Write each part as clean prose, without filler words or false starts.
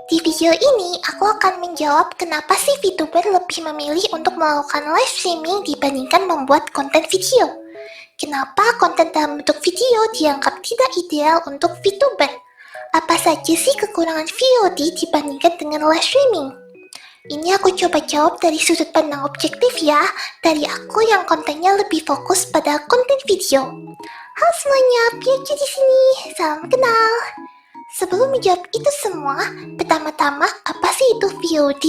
Di video ini, aku akan menjawab kenapa sih VTuber lebih memilih untuk melakukan live streaming dibandingkan membuat konten video. Kenapa konten dalam bentuk video dianggap tidak ideal untuk VTuber? Apa saja sih kekurangan VOD dibandingkan dengan live streaming? Ini aku coba jawab dari sudut pandang objektif ya, dari aku yang kontennya lebih fokus pada konten video. Halo semuanya, Piacu di sini. Salam kenal. Sebelum menjawab itu semua, pertama-tama apa sih itu VOD?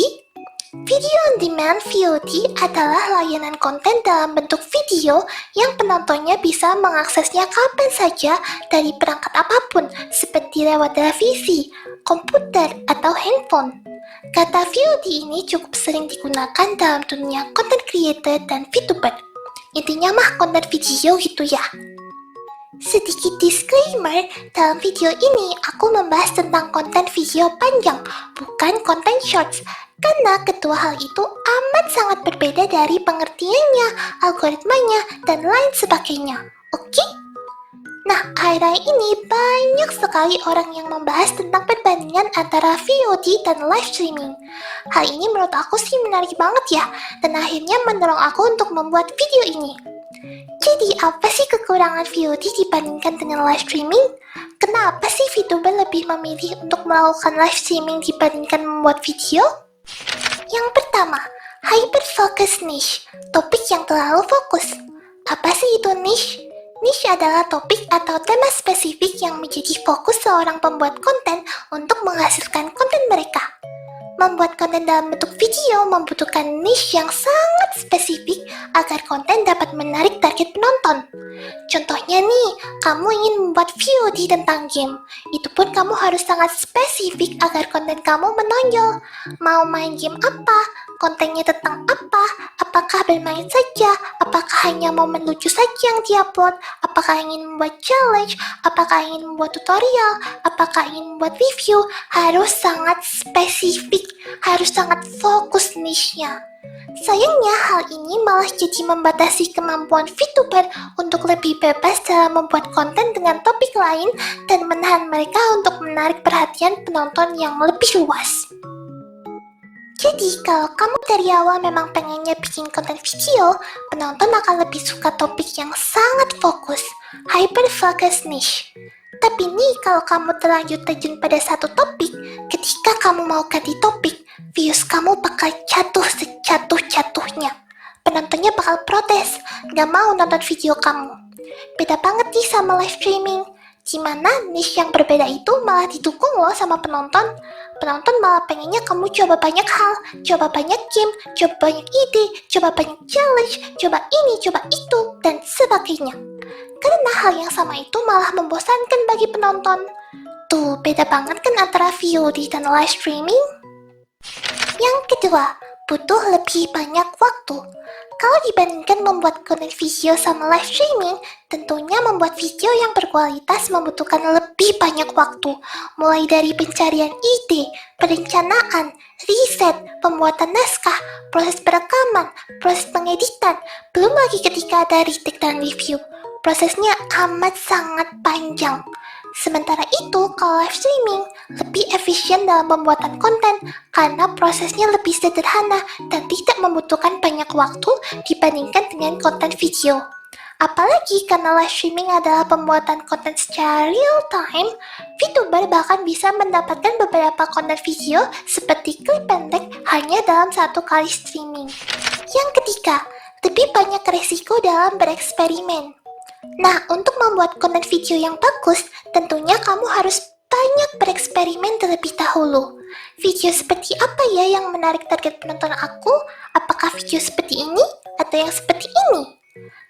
Video on Demand VOD adalah layanan konten dalam bentuk video yang penontonnya bisa mengaksesnya kapan saja dari perangkat apapun seperti lewat televisi, komputer, atau handphone. Kata VOD ini cukup sering digunakan dalam dunia content creator dan VTuber. Intinya mah konten video gitu ya. Sedikit disclaimer, dalam video ini aku membahas tentang konten video panjang, bukan konten shorts. Karena kedua hal itu amat sangat berbeda dari pengertiannya, algoritmanya, dan lain sebagainya. Oke? Nah, akhir-akhir ini banyak sekali orang yang membahas tentang perbandingan antara VOD dan live streaming. Hal ini menurut aku sih menarik banget ya, dan akhirnya mendorong aku untuk membuat video ini. Jadi apa sih kekurangan VOD dibandingkan dengan live streaming? Kenapa sih VTuber lebih memilih untuk melakukan live streaming dibandingkan membuat video? Yang pertama, hyper-focus niche, topik yang terlalu fokus. Apa sih itu niche? Niche adalah topik atau tema spesifik yang menjadi fokus seorang pembuat konten untuk menghasilkan konten mereka. Membuat konten dalam bentuk video membutuhkan niche yang sangat spesifik agar konten dapat menarik target penonton. Contohnya nih, kamu ingin membuat VOD tentang game. Itu pun kamu harus sangat spesifik agar konten kamu menonjol. Mau main game apa? Kontennya tentang apa? Apakah bermain saja? Apakah hanya momen lucu saja yang diupload? Apakah ingin membuat challenge? Apakah ingin membuat tutorial? Apakah ingin membuat review? Harus sangat spesifik, harus sangat fokus niche-nya. Sayangnya hal ini malah jadi membatasi kemampuan VTuber untuk lebih bebas dalam membuat konten dengan topik lain dan menahan mereka untuk menarik perhatian penonton yang lebih luas. Jadi kalau kamu dari awal memang pengennya bikin konten video, penonton akan lebih suka topik yang sangat fokus, hyper-focus niche. Tapi nih kalau kamu terlanjur terjun pada satu topik, ketika kamu mau ganti topik, views kamu bakal jatuh sejatuh-jatuhnya. Penontonnya bakal protes, gak mau nonton video kamu. Beda banget nih sama live streaming, dimana niche yang berbeda itu malah didukung loh sama penonton. Penonton malah pengennya kamu coba banyak hal, coba banyak game, coba banyak ide, coba banyak challenge, coba ini, coba itu, dan sebagainya. Karena hal yang sama itu malah membosankan bagi penonton. Tuh, beda banget kan antara VOD dan live streaming? Yang kedua, butuh lebih banyak waktu. Kalau dibandingkan membuat konten video sama live streaming, tentunya membuat video yang berkualitas membutuhkan lebih banyak waktu, mulai dari pencarian ide, perencanaan, riset, pembuatan naskah, proses perekaman, proses pengeditan, belum lagi ketika ada retake dan review. Prosesnya amat sangat panjang. Sementara itu, kalau live streaming lebih efisien dalam pembuatan konten karena prosesnya lebih sederhana dan tidak membutuhkan banyak waktu dibandingkan dengan konten video. Apalagi karena live streaming adalah pembuatan konten secara real time, VTuber bahkan bisa mendapatkan beberapa konten video seperti klip pendek hanya dalam satu kali streaming. Yang ketiga, lebih banyak resiko dalam bereksperimen. Nah, untuk membuat konten video yang bagus, tentunya kamu harus banyak bereksperimen terlebih dahulu. Video seperti apa ya yang menarik target penonton aku? Apakah video seperti ini atau yang seperti ini?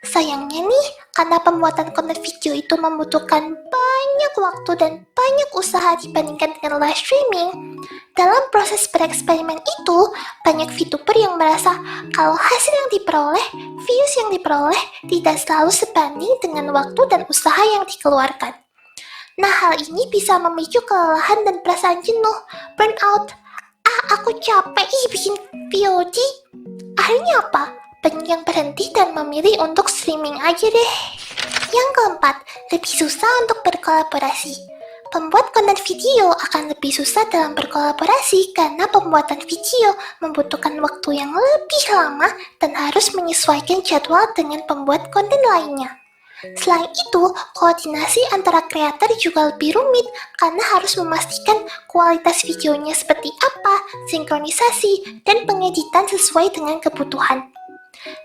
Sayangnya nih, karena pembuatan konten video itu membutuhkan banyak waktu dan banyak usaha dibandingkan dengan live streaming, dalam proses bereksperimen itu, banyak VTuber yang merasa kalau hasil yang diperoleh, views yang diperoleh tidak selalu sebanding dengan waktu dan usaha yang dikeluarkan. Nah, hal ini bisa memicu kelelahan dan perasaan jenuh, burnout. Aku capek bikin VOD. Akhirnya apa? Banyak yang berhenti dan memilih untuk streaming aja deh. Yang keempat, lebih susah untuk berkolaborasi. Pembuat konten video akan lebih susah dalam berkolaborasi karena pembuatan video membutuhkan waktu yang lebih lama dan harus menyesuaikan jadwal dengan pembuat konten lainnya. Selain itu, koordinasi antara kreator juga lebih rumit karena harus memastikan kualitas videonya seperti apa, sinkronisasi, dan pengeditan sesuai dengan kebutuhan.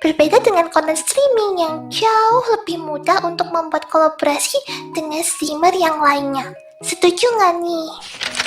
Berbeda dengan konten streaming yang jauh lebih mudah untuk membuat kolaborasi dengan streamer yang lainnya. Setuju nggak nih?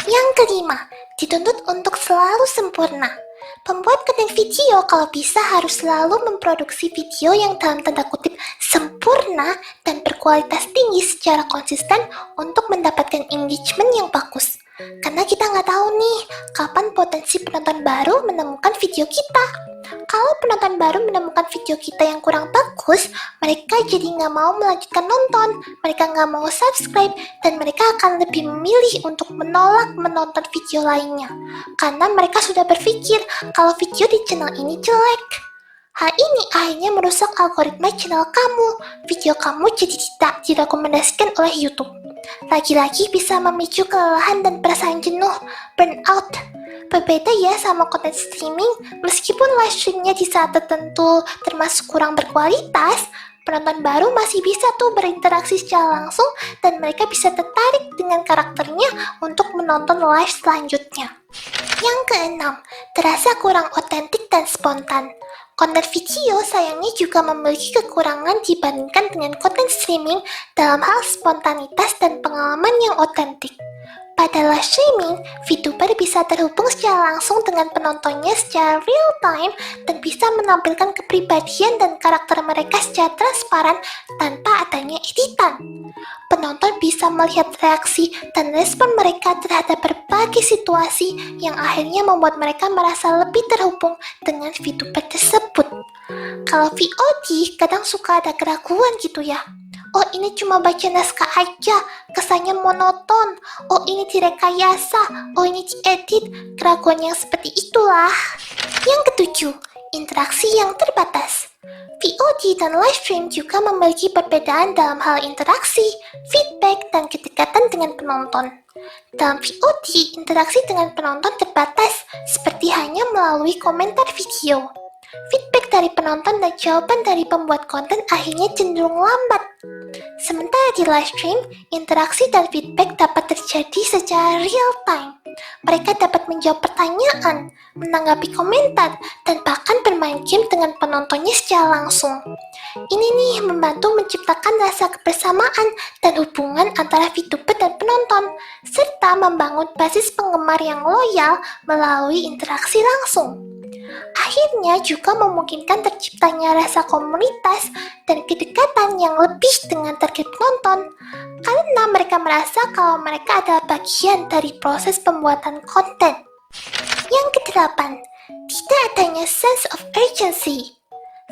Yang kelima, dituntut untuk selalu sempurna. Pembuat konten video kalau bisa harus selalu memproduksi video yang dalam tanda kutip sempurna dan berkualitas tinggi secara konsisten untuk mendapatkan engagement yang bagus. Karena kita nggak tahu nih, kapan potensi penonton baru menemukan video kita. Kalau penonton baru menemukan video kita yang kurang bagus, mereka jadi nggak mau melanjutkan nonton, mereka nggak mau subscribe, dan mereka akan lebih memilih untuk menolak menonton video lainnya. Karena mereka sudah berpikir kalau video di channel ini jelek. Hal ini akhirnya merusak algoritma channel kamu. Video kamu jadi tidak direkomendasikan oleh YouTube. Lagi-lagi bisa memicu kelelahan dan perasaan jenuh, burnout. Berbeda ya sama konten streaming, meskipun live streamnya di saat tertentu termasuk kurang berkualitas, penonton baru masih bisa tuh berinteraksi secara langsung dan mereka bisa tertarik dengan karakternya untuk menonton live selanjutnya. Yang keenam, terasa kurang otentik dan spontan. Konten video sayangnya juga memiliki kekurangan dibandingkan dengan konten streaming dalam hal spontanitas dan pengalaman yang otentik. Pada live streaming, VTuber bisa terhubung secara langsung dengan penontonnya secara real time dan bisa menampilkan kepribadian dan karakter mereka secara transparan tanpa adanya editan. Penonton bisa melihat reaksi dan respon mereka terhadap berbagai situasi yang akhirnya membuat mereka merasa lebih terhubung dengan VTuber tersebut. Kalau VOD kadang suka ada keraguan gitu ya. Oh, ini cuma baca naskah aja, kesannya monoton. Oh, ini direkayasa. Oh, ini diedit. Keraguan yang seperti itulah. Yang ketujuh, interaksi yang terbatas. VOD dan live stream juga memiliki perbedaan dalam hal interaksi, feedback, dan kedekatan dengan penonton. Dalam VOD, interaksi dengan penonton terbatas, seperti hanya melalui komentar video. Feedback dari penonton dan jawaban dari pembuat konten akhirnya cenderung lambat. Sementara di live stream, interaksi dan feedback dapat terjadi secara real time. Mereka dapat menjawab pertanyaan, menanggapi komentar, dan bahkan bermain game dengan penontonnya secara langsung. Ini nih membantu menciptakan rasa kebersamaan dan hubungan antara VTuber dan penonton, serta membangun basis penggemar yang loyal melalui interaksi langsung. Akhirnya juga memungkinkan terciptanya rasa komunitas dan kedekatan yang lebih dengan target penonton karena mereka merasa kalau mereka adalah bagian dari proses pembuatan konten. Yang kedelapan, tidak adanya sense of urgency.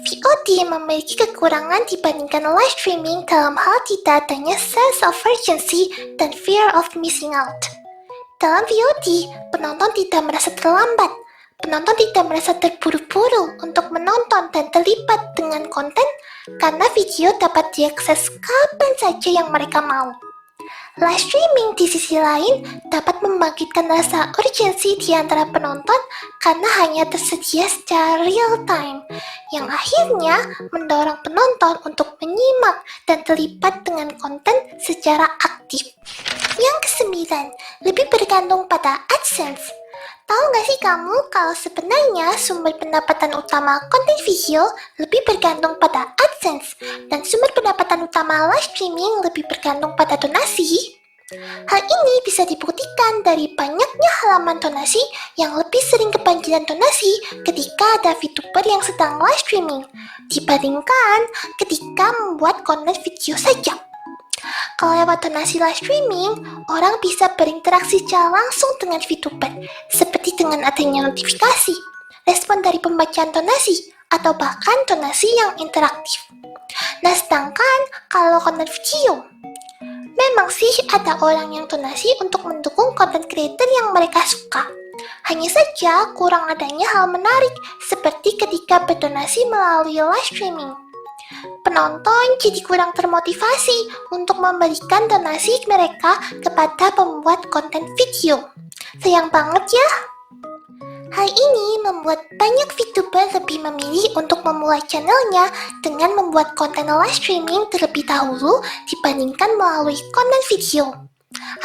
VOD memiliki kekurangan dibandingkan live streaming dalam hal tidak adanya sense of urgency dan fear of missing out. Dalam VOD, penonton tidak merasa terlambat. Penonton tidak merasa terburu-buru untuk menonton dan terlibat dengan konten karena video dapat diakses kapan saja yang mereka mau. Live streaming di sisi lain dapat membangkitkan rasa urgensi di antara penonton karena hanya tersedia secara real time, yang akhirnya mendorong penonton untuk menyimak dan terlibat dengan konten secara aktif. Yang kesembilan, lebih bergantung pada AdSense. Tahu nggak sih kamu kalau sebenarnya sumber pendapatan utama konten video lebih bergantung pada AdSense dan sumber pendapatan utama live streaming lebih bergantung pada donasi? Hal ini bisa dibuktikan dari banyaknya halaman donasi yang lebih sering kebanjiran donasi ketika ada VTuber yang sedang live streaming dibandingkan ketika membuat konten video saja. Kalau lewat donasi live streaming, orang bisa berinteraksi secara langsung dengan VTuber, seperti dengan adanya notifikasi, respon dari pembacaan donasi, atau bahkan donasi yang interaktif. Nah, sedangkan kalau konten video, memang sih ada orang yang donasi untuk mendukung konten creator yang mereka suka. Hanya saja kurang adanya hal menarik, seperti ketika berdonasi melalui live streaming. penonton jadi kurang termotivasi untuk memberikan donasi mereka kepada pembuat konten video. Sayang banget ya. Hal ini membuat banyak VTuber lebih memilih untuk memulai channelnya dengan membuat konten live streaming terlebih dahulu dibandingkan melalui konten video.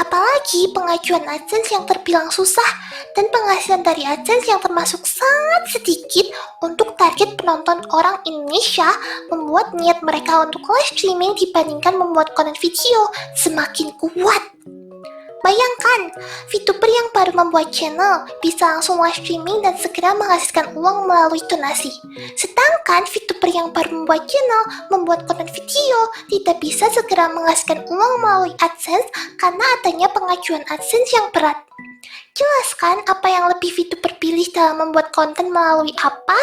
Apalagi pengajuan AdSense yang terbilang susah dan penghasilan dari AdSense yang termasuk sangat sedikit untuk target penonton orang Indonesia membuat niat mereka untuk live streaming dibandingkan membuat konten video semakin kuat. Bayangkan, VTuber yang baru membuat channel bisa langsung live streaming dan segera menghasilkan uang melalui donasi. Sedangkan VTuber yang baru membuat channel membuat konten video tidak bisa segera menghasilkan uang melalui AdSense karena adanya pengajuan AdSense yang berat. Jelaskan apa yang lebih VTuber pilih dalam membuat konten melalui apa?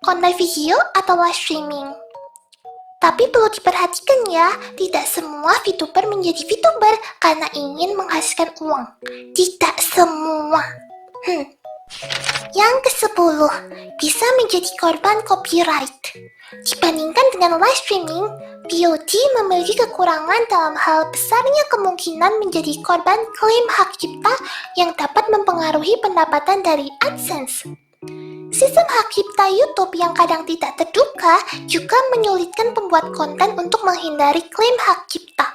Konten video atau live streaming? Tapi perlu diperhatikan ya, tidak semua VTuber menjadi VTuber karena ingin menghasilkan uang. Tidak semua. Yang ke-10, bisa menjadi korban copyright. Dibandingkan dengan live streaming, VOD memiliki kekurangan dalam hal besarnya kemungkinan menjadi korban klaim hak cipta yang dapat mempengaruhi pendapatan dari AdSense. Sistem hak cipta YouTube yang kadang tidak terduga juga menyulitkan pembuat konten untuk menghindari klaim hak cipta.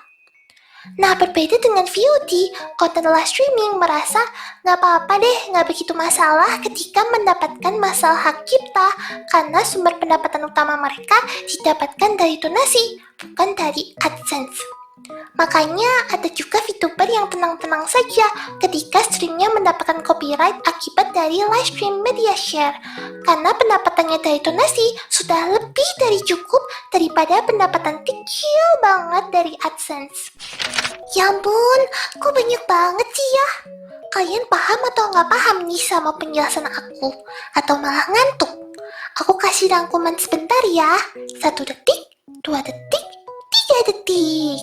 Nah, berbeda dengan VOD, konten live streaming merasa nggak apa-apa deh, nggak begitu masalah ketika mendapatkan masalah hak cipta karena sumber pendapatan utama mereka didapatkan dari donasi, bukan dari AdSense. Makanya ada juga VTuber yang tenang-tenang saja ketika streamnya mendapatkan copyright akibat dari live stream media share karena pendapatannya dari donasi sudah lebih dari cukup daripada pendapatan kecil banget dari AdSense. Ya ampun, kok banyak banget sih ya? Kalian paham atau nggak paham nih sama penjelasan aku? Atau malah ngantuk? Aku kasih rangkuman sebentar ya. 1 detik, 2 detik, 3 detik.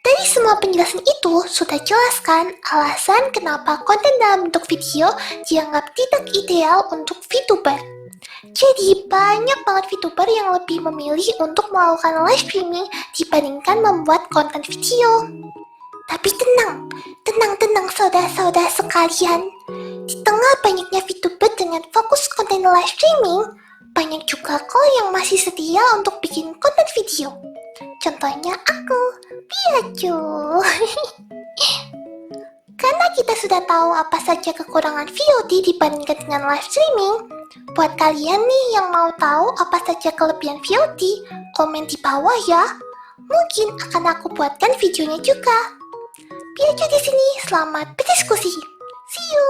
Dari semua penjelasan itu, sudah jelaskan alasan kenapa konten dalam bentuk video dianggap tidak ideal untuk VTuber. Jadi, banyak banget VTuber yang lebih memilih untuk melakukan live streaming dibandingkan membuat konten video. Tapi tenang saudara-saudara sekalian. Di tengah banyaknya VTuber dengan fokus konten live streaming, banyak juga kok yang masih setia untuk bikin konten video. Contohnya aku, Piacu. Karena kita sudah tahu apa saja kekurangan VOD dibandingkan dengan live streaming, buat kalian nih yang mau tahu apa saja kelebihan VOD, komen di bawah ya. Mungkin akan aku buatkan videonya juga. Piacu di sini, selamat berdiskusi. See you.